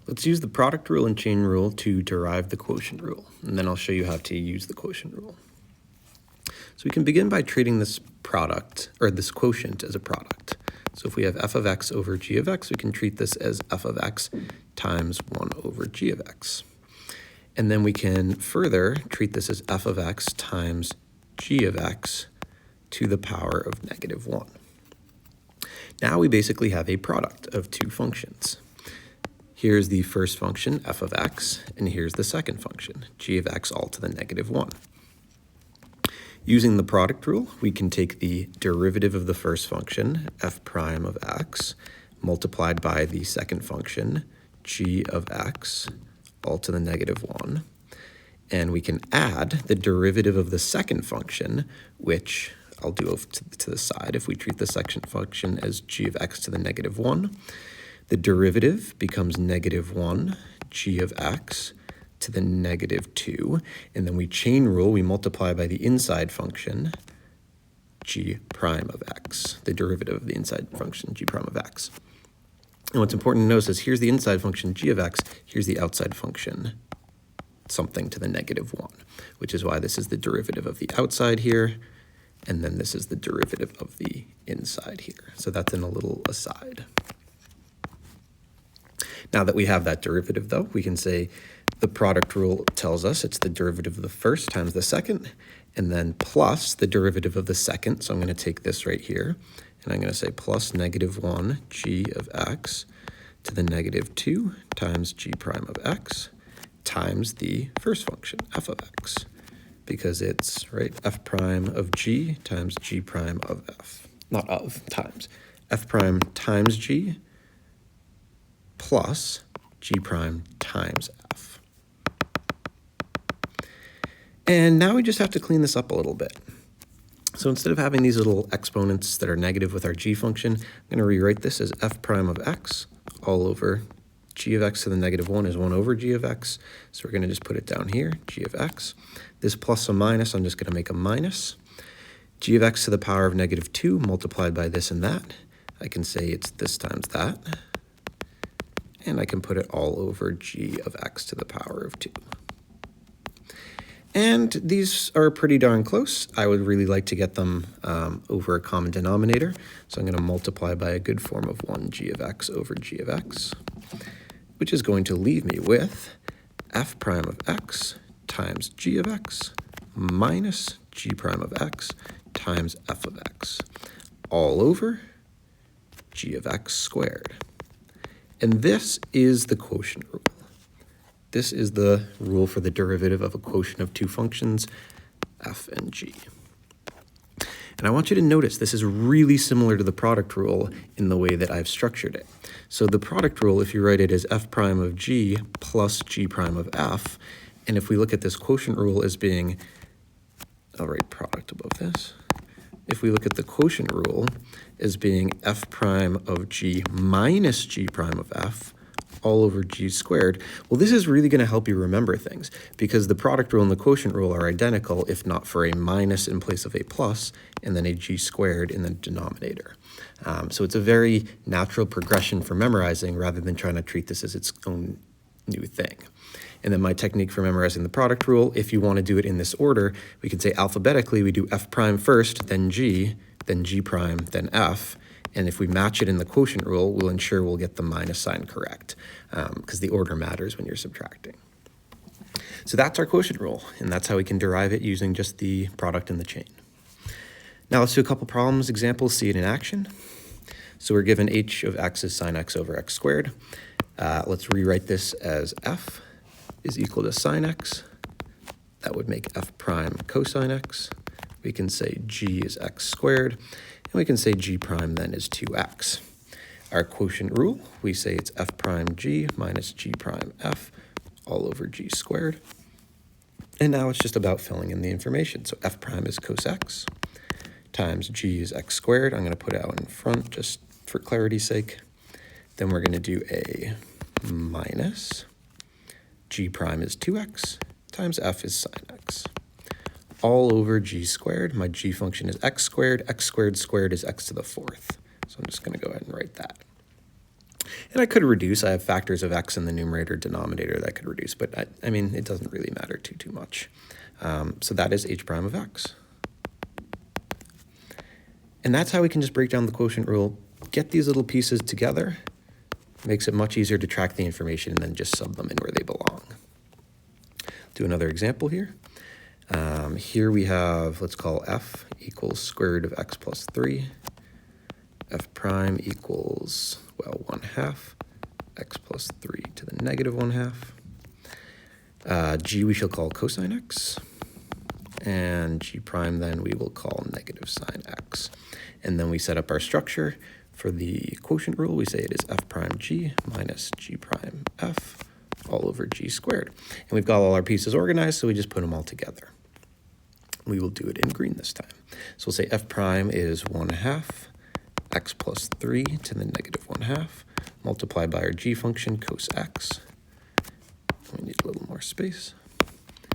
Let's use the product rule and chain rule to derive the quotient rule, and then I'll show you how to use the quotient rule. So we can begin by treating this product, or this quotient, as a product. So if we have f of x over g of x, we can treat this as f of x times 1 over g of x. And then we can further treat this as f of x times g of x to the power of -1. Now we basically have a product of two functions. Here's the first function, f of x, and here's the second function, g of x all to the -1. Using the product rule, we can take the derivative of the first function, f prime of x, multiplied by the second function, g of x, all to the -1. And we can add the derivative of the second function, which I'll do over to the side. If we treat the second function as g of x to the -1, the derivative becomes -1 g of x to the -2, and then we chain rule, we multiply by the inside function, g prime of x, the derivative of the inside function, g prime of x. And what's important to notice is here's the inside function, g of x, here's the outside function, something to the -1, which is why this is the derivative of the outside here, and then this is the derivative of the inside here. So that's in a little aside. Now that we have that derivative, though, we can say the product rule tells us it's the derivative of the first times the second, and then plus the derivative of the second. So I'm going to take this right here, and I'm going to say plus -1 g of x to the -2 times g prime of x times the first function, f of x, because it's, right, f prime of g times g prime of f, not of, times. F prime times g plus g prime times f. And now we just have to clean this up a little bit. So instead of having these little exponents that are negative with our g function, I'm going to rewrite this as f prime of x all over g of x to the -1 is 1 over g of x. So we're going to just put it down here, g of x. This plus or minus, I'm just going to make a minus. G of x to the power of -2 multiplied by this and that. I can say it's this times that. And I can put it all over g of x to the power of 2. And these are pretty darn close. I would really like to get them over a common denominator. So I'm going to multiply by a good form of 1 g of x over g of x, which is going to leave me with f prime of x times g of x minus g prime of x times f of x, all over g of x squared. And this is the quotient rule. This is the rule for the derivative of a quotient of two functions, f and g. And I want you to notice this is really similar to the product rule in the way that I've structured it. So the product rule, if you write it as f prime of g plus g prime of f, and if we look at this quotient rule as being, I'll write product above this. If we look at the quotient rule as being f prime of g minus g prime of f all over g squared, well, this is really going to help you remember things because the product rule and the quotient rule are identical, if not for a minus in place of a plus, and then a g squared in the denominator. So it's a very natural progression for memorizing rather than trying to treat this as its own new thing. And then my technique for memorizing the product rule, if you want to do it in this order, we can say alphabetically we do f prime first, then g prime, then f. And if we match it in the quotient rule, we'll ensure we'll get the minus sign correct because the order matters when you're subtracting. So that's our quotient rule, and that's how we can derive it using just the product and the chain. Now let's do a couple problems, examples, see it in action. So we're given h of x is sine x over x squared. Let's rewrite this as f is equal to sine x. That would make f prime cosine x. We can say g is x squared, and we can say g prime then is 2x. Our quotient rule, we say it's f prime g minus g prime f all over g squared. And now it's just about filling in the information. So f prime is cos x times g is x squared. I'm going to put it out in front just for clarity's sake. Then we're going to do a minus g prime is 2x times f is sine x all over g squared. My g function is x squared. X squared squared is x to the 4th. So I'm just going to go ahead and write that. And I could reduce. I have factors of x in the numerator denominator that I could reduce, but I mean, it doesn't really matter too much. So that is h prime of x. And that's how we can just break down the quotient rule, get these little pieces together, makes it much easier to track the information and then just sub them in where they belong. Do another example here. Here we have, let's call f equals square root of x plus 3. F prime equals, well, 1/2 x plus 3 to the negative 1/2. G we shall call cosine x. And g prime then we will call negative sine x. And then we set up our structure. For the quotient rule, we say it is f prime g minus g prime f all over g squared. And we've got all our pieces organized, so we just put them all together. We will do it in green this time. So we'll say f prime is 1/2 x plus 3 to the negative 1/2 multiplied by our g function cos x. We need a little more space.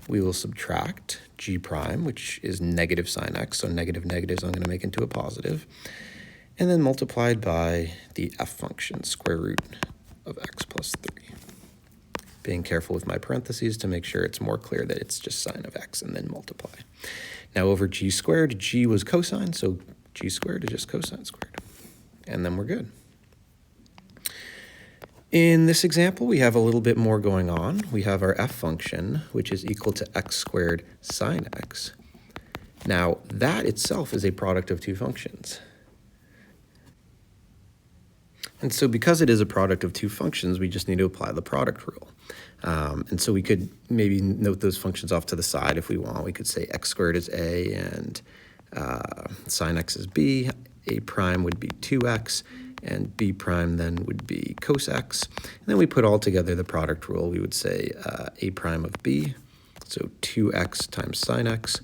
We will subtract g prime, which is negative sine x, so negative negatives I'm going to make into a positive, and then multiplied by the f function, square root of x plus 3. Being careful with my parentheses to make sure it's more clear that it's just sine of x and then multiply. Now over g squared, g was cosine, so g squared is just cosine squared. And then we're good. In this example, we have a little bit more going on. We have our f function, which is equal to x squared sine x. Now, that itself is a product of two functions. And so because it is a product of two functions, we just need to apply the product rule. And so we could maybe note those functions off to the side if we want. We could say x squared is a and sine x is b. A prime would be 2x, and b prime then would be cos x. And then we put all together the product rule. We would say a prime of b, so 2x times sine x,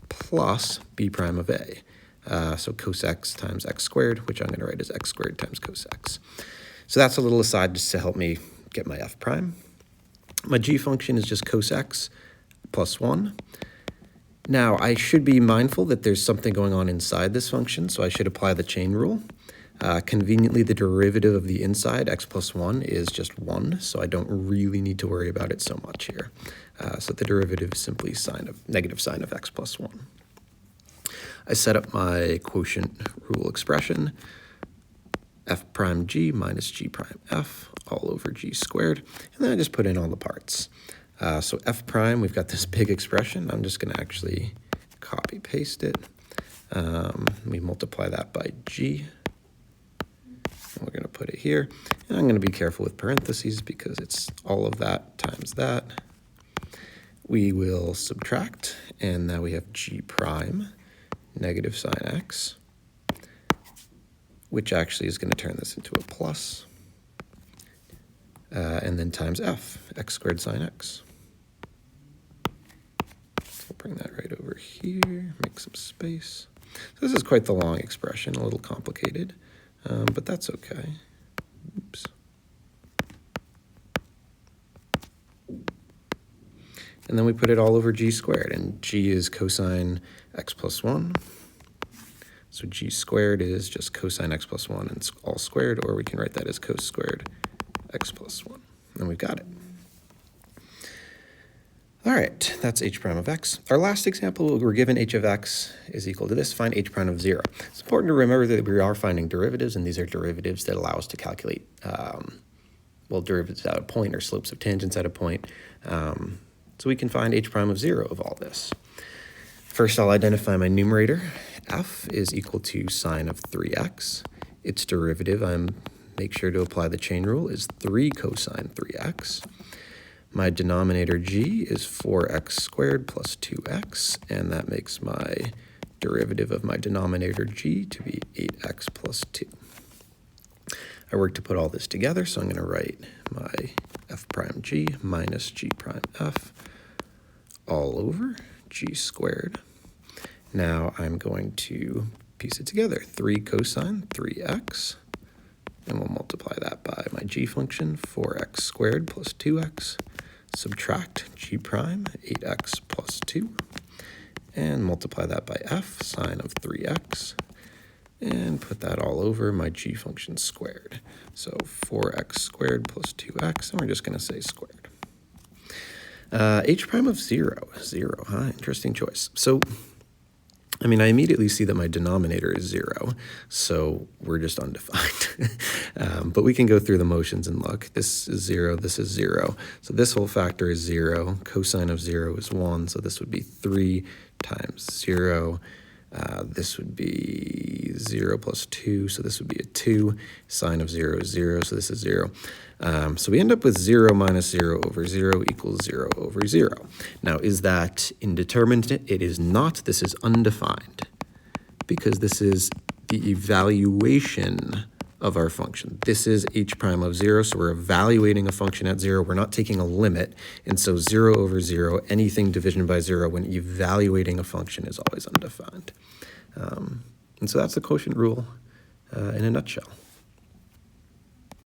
plus b prime of a. So cos x times x squared, which I'm going to write as x squared times cos x. So that's a little aside just to help me get my f prime. My g function is just cos x plus 1. Now, I should be mindful that there's something going on inside this function, so I should apply the chain rule. Conveniently, the derivative of the inside, x plus 1, is just 1, so I don't really need to worry about it so much here. So the derivative is simply negative sine of x plus 1. I set up my quotient rule expression, f prime g minus g prime f all over g squared, and then I just put in all the parts. So f prime, we've got this big expression. I'm just going to actually copy paste it. We multiply that by g. And we're going to put it here. And I'm going to be careful with parentheses because it's all of that times that. We will subtract, and now we have g prime negative sine x, which actually is going to turn this into a plus. And then times f, x squared sine x. We'll bring that right over here, make some space. So this is quite the long expression, a little complicated, but that's okay. Oops. And then we put it all over g squared, and g is cosine x plus 1. So g squared is just cosine x plus 1 and all squared, or we can write that as cos squared x plus 1. And we've got it. All right, that's h prime of x. Our last example, we're given h of x is equal to this. Find h prime of 0. It's important to remember that we are finding derivatives, and these are derivatives that allow us to calculate, derivatives at a point or slopes of tangents at a point. So we can find h prime of 0 of all this. First, I'll identify my numerator. F is equal to sine of 3x. Its derivative, make sure to apply the chain rule, is 3 cosine 3x. My denominator g is 4x squared plus 2x, and that makes my derivative of my denominator g to be 8x plus 2. I work to put all this together, so I'm going to write my f prime g minus g prime f all over g squared. Now I'm going to piece it together. 3 cosine 3x, and we'll multiply that by my g function, 4x squared plus 2x, subtract g prime, 8x plus 2, and multiply that by f, sine of 3x, and put that all over my g function squared. So 4x squared plus 2x, and we're just going to say squared. H prime of 0, 0, huh? Interesting choice. So, I mean, I immediately see that my denominator is 0, so we're just undefined. But we can go through the motions and look. This is 0, this is 0. So this whole factor is 0. Cosine of 0 is 1, so this would be 3 times 0. This would be 0 plus 2, so this would be a 2. Sine of 0 is 0, so this is 0. So we end up with 0 minus 0 over 0 equals 0 over 0. Now, is that indeterminate? It is not. This is undefined because this is the evaluation of our function. This is h prime of 0, so we're evaluating a function at 0. We're not taking a limit, and so 0 over 0, anything division by 0 when evaluating a function is always undefined. And so that's the quotient rule in a nutshell.